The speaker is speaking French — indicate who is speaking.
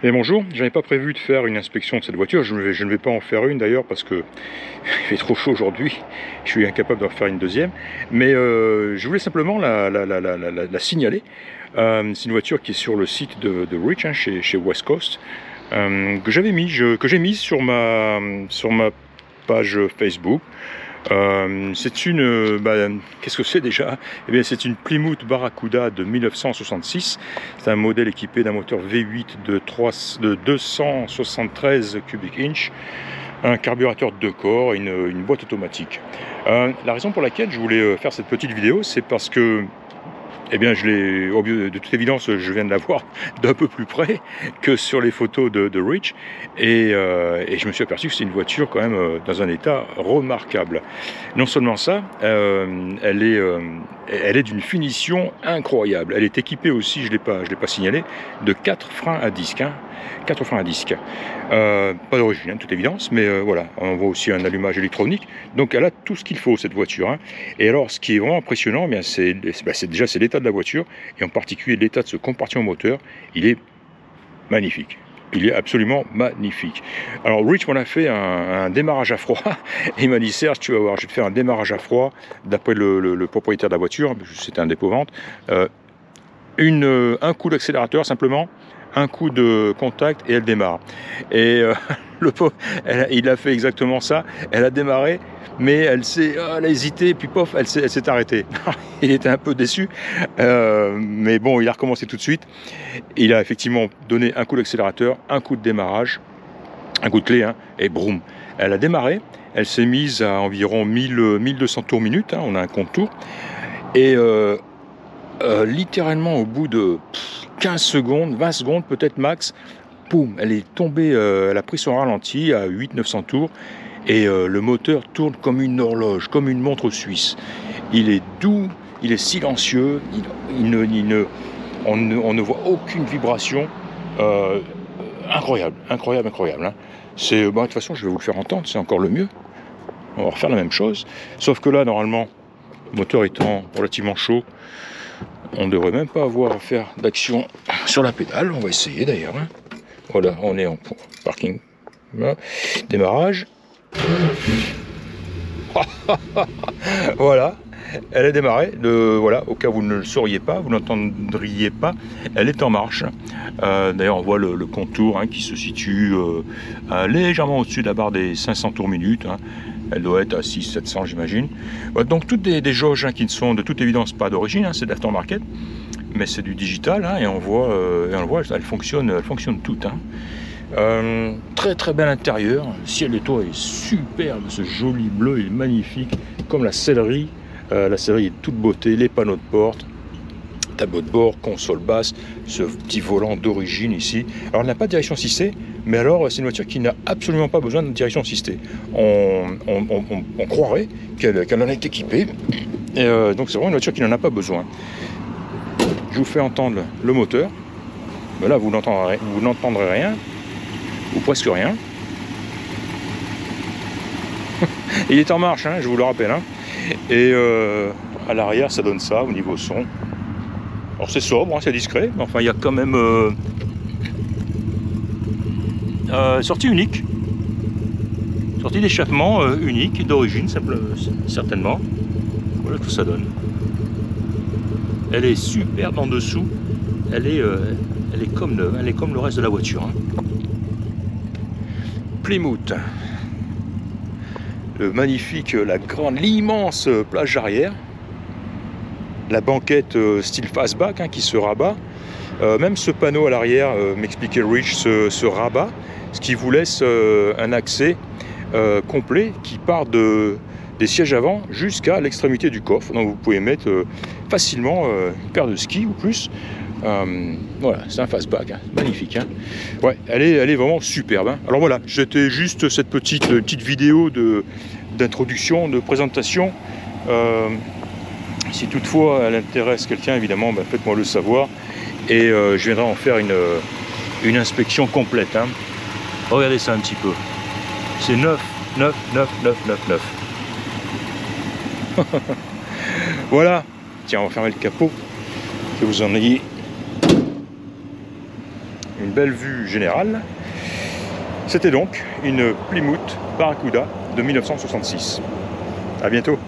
Speaker 1: Et bonjour, je n'avais pas prévu de faire une inspection de cette voiture, je ne vais pas en faire une d'ailleurs parce que il fait trop chaud aujourd'hui, je suis incapable d'en faire une deuxième, mais je voulais simplement la signaler. C'est une voiture qui est sur le site de Rich, hein, chez West Coast, que j'ai mise sur ma page Facebook. C'est une... qu'est-ce que c'est déjà? Eh bien, c'est une Plymouth Barracuda de 1966. C'est un modèle équipé d'un moteur V8 de 273 cubic inch, un carburateur 2 corps et une boîte automatique. La raison pour laquelle je voulais faire cette petite vidéo, c'est parce que eh bien, de toute évidence, je viens de la voir d'un peu plus près que sur les photos de Rich, et je me suis aperçu que c'est une voiture quand même dans un état remarquable. Non seulement ça, elle est d'une finition incroyable. Elle est équipée aussi, je l'ai pas signalé, de 4 freins à disque. 4 freins à disque. Pas d'origine, de toute évidence, mais voilà, on voit aussi un allumage électronique. Donc elle a tout ce qu'il faut, cette voiture. Hein. Et alors, ce qui est vraiment impressionnant, bien, c'est l'état de la voiture, et en particulier l'état de ce compartiment moteur. Il est magnifique. Il est absolument magnifique. Alors Rich m'en a fait un démarrage à froid. Et il m'a dit: Serge, tu vas voir, je vais te faire un démarrage à froid. D'après le propriétaire de la voiture, c'était un dépôt-vente. Un coup d'accélérateur simplement, un coup de contact et elle démarre. Et le pauvre, il a fait exactement ça. Elle a démarré, mais elle a hésité, puis pof, elle s'est arrêtée. Il était un peu déçu, mais bon, il a recommencé tout de suite. Il a effectivement donné un coup d'accélérateur, un coup de démarrage, un coup de clé, hein, et broum. Elle a démarré. Elle s'est mise à environ 1200 tours minute. Hein, on a un compte tours. Et littéralement au bout de 15 secondes, 20 secondes peut-être max, boum, elle est tombée, elle a pris son ralenti à 800-900 tours, et le moteur tourne comme une horloge, comme une montre suisse. Il est doux, il est silencieux, on ne voit aucune vibration. Incroyable. Hein. De toute façon, je vais vous le faire entendre, c'est encore le mieux. On va refaire la même chose, sauf que là, normalement, le moteur étant relativement chaud, on ne devrait même pas avoir à faire d'action sur la pédale. On va essayer d'ailleurs. Hein. Voilà, on est en parking. Démarrage. Voilà, elle est démarrée. Voilà, au cas où vous ne le sauriez pas, vous n'entendriez pas, elle est en marche. D'ailleurs, on voit le contour, hein, qui se situe légèrement au-dessus de la barre des 500 tours minute. Hein. Elle doit être à 600-700, j'imagine. Donc toutes des jauges, hein, qui ne sont de toute évidence pas d'origine, hein, c'est de l'aftermarket, mais c'est du digital, hein, et on voit, elles fonctionnent toutes. Hein. Très très bel intérieur, le ciel et toit est superbe, ce joli bleu est magnifique, comme la sellerie. La sellerie est toute beauté, les panneaux de porte, tableau de bord, console basse, ce petit volant d'origine ici. Alors elle n'a pas de direction assistée, mais alors c'est une voiture qui n'a absolument pas besoin de direction assistée. On croirait qu'elle en est équipée, et donc c'est vraiment une voiture qui n'en a pas besoin. Je vous fais entendre le moteur. Ben là vous n'entendrez rien, ou presque rien. Il est en marche, hein, je vous le rappelle. Hein. Et à l'arrière ça donne ça au niveau son. Alors c'est sobre, hein, c'est discret, mais enfin il y a quand même sortie unique. Sortie d'échappement unique, d'origine certainement. Voilà ce que ça donne. Elle est superbe en dessous. Elle est comme neuve, elle est comme le reste de la voiture. Hein. Plymouth. L'immense plage arrière. La banquette style fastback, hein, qui se rabat. Même ce panneau à l'arrière, m'expliquait Rich, se rabat, ce qui vous laisse un accès complet qui part des sièges avant jusqu'à l'extrémité du coffre. Donc vous pouvez mettre facilement une paire de skis ou plus. Voilà, c'est un fastback, hein, magnifique. Hein. Ouais, elle est vraiment superbe. Hein. Alors voilà, c'était juste cette petite vidéo d'introduction, de présentation. Si toutefois elle intéresse quelqu'un, évidemment, faites-moi le savoir, et je viendrai en faire une inspection complète. Hein. Regardez ça un petit peu. C'est 9. Voilà. Tiens, on va fermer le capot, que vous en ayez une belle vue générale. C'était donc une Plymouth Barracuda de 1966. À bientôt.